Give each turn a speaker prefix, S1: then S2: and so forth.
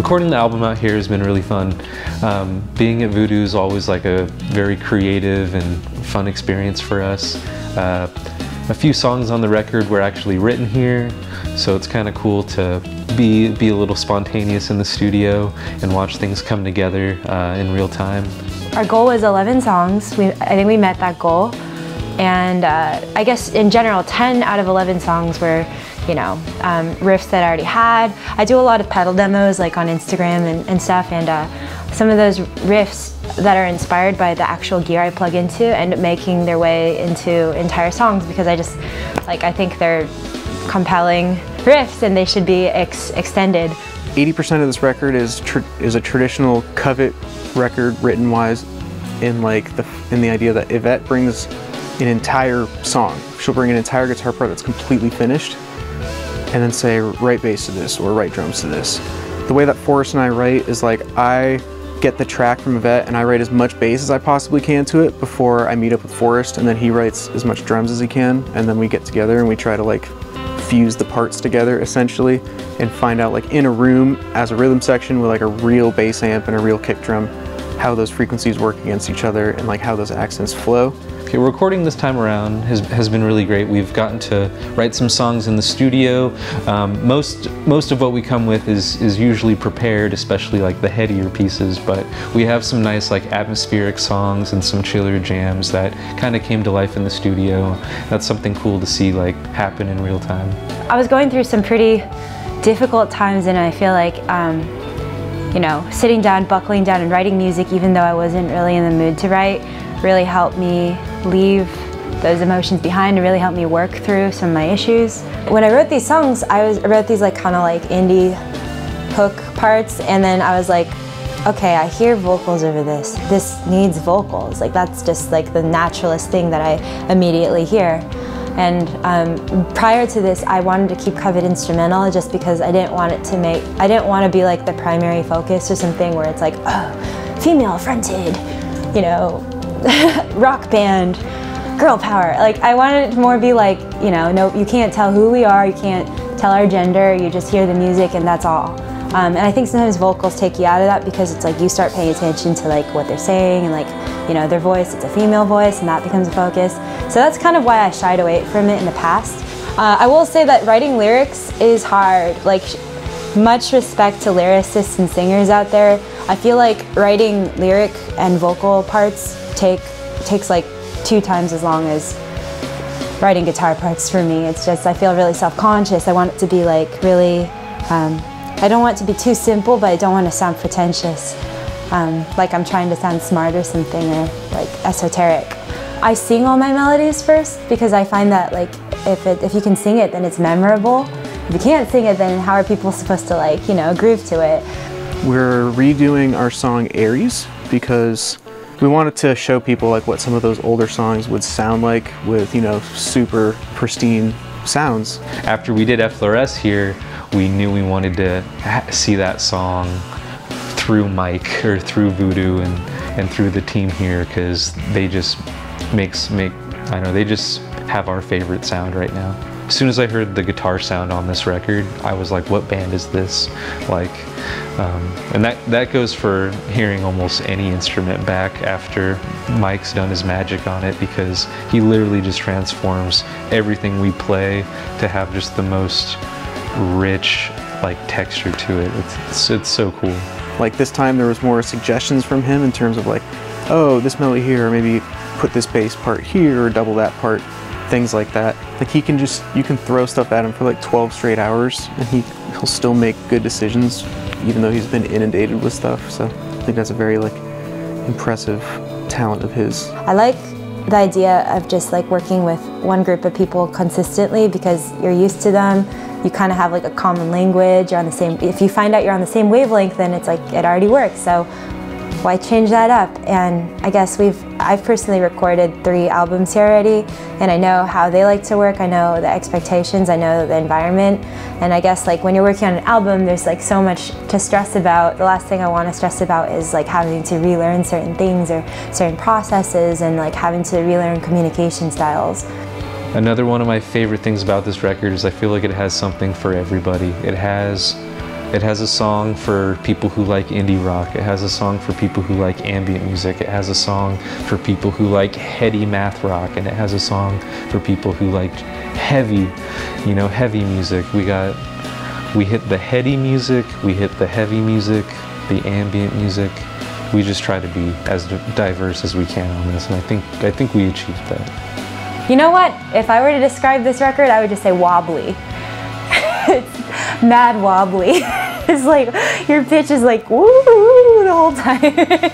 S1: Recording the album out here has been really fun. Being at Voodoo is always like a very creative and fun experience for us. A few songs on the record were actually written here, so it's kind of cool to be a little spontaneous in the studio and watch things come together in real time.
S2: Our goal was 11 songs. I think we met that goal. And I guess in general, 10 out of 11 songs were, you know, riffs that I already had. I do a lot of pedal demos like on Instagram and stuff, and some of those riffs that are inspired by the actual gear I plug into end up making their way into entire songs because I think they're compelling riffs and they should be extended.
S3: 80% of this record is a traditional Covet record written wise in the idea that Yvette brings an entire song. She'll bring an entire guitar part that's completely finished and then say write bass to this or write drums to this. The way that Forrest and I write is like I get the track from Yvette and I write as much bass as I possibly can to it before I meet up with Forrest, and then he writes as much drums as he can, and then we get together and we try to like fuse the parts together essentially and find out like in a room as a rhythm section with like a real bass amp and a real kick drum how those frequencies work against each other and like how those accents flow.
S1: Okay, recording this time around has been really great. We've gotten to write some songs in the studio. Most of what we come with is usually prepared, especially like the headier pieces, but we have some nice like atmospheric songs and some chiller jams that kind of came to life in the studio. That's something cool to see like happen in real time.
S2: I was going through some pretty difficult times, and I feel like you know, sitting down, buckling down and writing music even though I wasn't really in the mood to write really helped me leave those emotions behind and really helped me work through some of my issues. When I wrote these songs, I wrote these like kind of like indie hook parts, and then I was like, okay, I hear vocals over this. This needs vocals. Like that's just like the naturalist thing that I immediately hear. And prior to this, I wanted to keep Covet instrumental just because I didn't want to be like the primary focus or something where it's like, oh, female fronted, you know, rock band, girl power. Like I wanted it to more be like, you know, no, you can't tell who we are, you can't tell our gender, you just hear the music and that's all. And I think sometimes vocals take you out of that because it's like you start paying attention to like what they're saying and like, you know, their voice, it's a female voice and that becomes a focus. So that's kind of why I shied away from it in the past. I will say that writing lyrics is hard. Like, much respect to lyricists and singers out there. I feel like writing lyric and vocal parts takes like 2 times as long as writing guitar parts for me. It's just, I feel really self-conscious. I want it to be like really, I don't want it to be too simple, but I don't want to sound pretentious. Like I'm trying to sound smart or something, or like esoteric. I sing all my melodies first because I find that like if you can sing it, then it's memorable. If you can't sing it, then how are people supposed to like, you know, groove to it?
S3: We're redoing our song Aries because we wanted to show people like what some of those older songs would sound like with, you know, super pristine sounds.
S1: After we did FLRS here, we knew we wanted to see that song through Mike or through Voodoo and through the team here, because they just they just have our favorite sound right now. As soon as I heard the guitar sound on this record, I was like, what band is this? Like, and that goes for hearing almost any instrument back after Mike's done his magic on it, because he literally just transforms everything we play to have just the most rich like texture to it. It's so cool.
S3: Like this time there was more suggestions from him in terms of like, oh, this melody here, or maybe put this bass part here or double that part, things like that. Like you can throw stuff at him for like 12 straight hours and he'll still make good decisions even though he's been inundated with stuff. So I think that's a very like impressive talent of his. I
S2: like the idea of just like working with one group of people consistently because you're used to them. You kind of have like a common language, you're on the same, if you find out you're on the same wavelength, then it's like it already works. So why change that up? And I guess I've personally recorded 3 albums here already, and I know how they like to work, I know the expectations, I know the environment, and I guess like when you're working on an album, there's like so much to stress about. The last thing I want to stress about is like having to relearn certain things or certain processes and like having to relearn communication styles.
S1: Another one of my favorite things about this record is I feel like it has something for everybody. It has It has a song for people who like indie rock. It has a song for people who like ambient music. It has a song for people who like heady math rock, and it has a song for people who like heavy, you know, heavy music. We hit the heady music, we hit the heavy music, the ambient music. We just try to be as diverse as we can on this, and I think we achieved that.
S2: You know what? If I were to describe this record, I would just say wobbly. It's mad wobbly. It's like your pitch is like woo the whole time.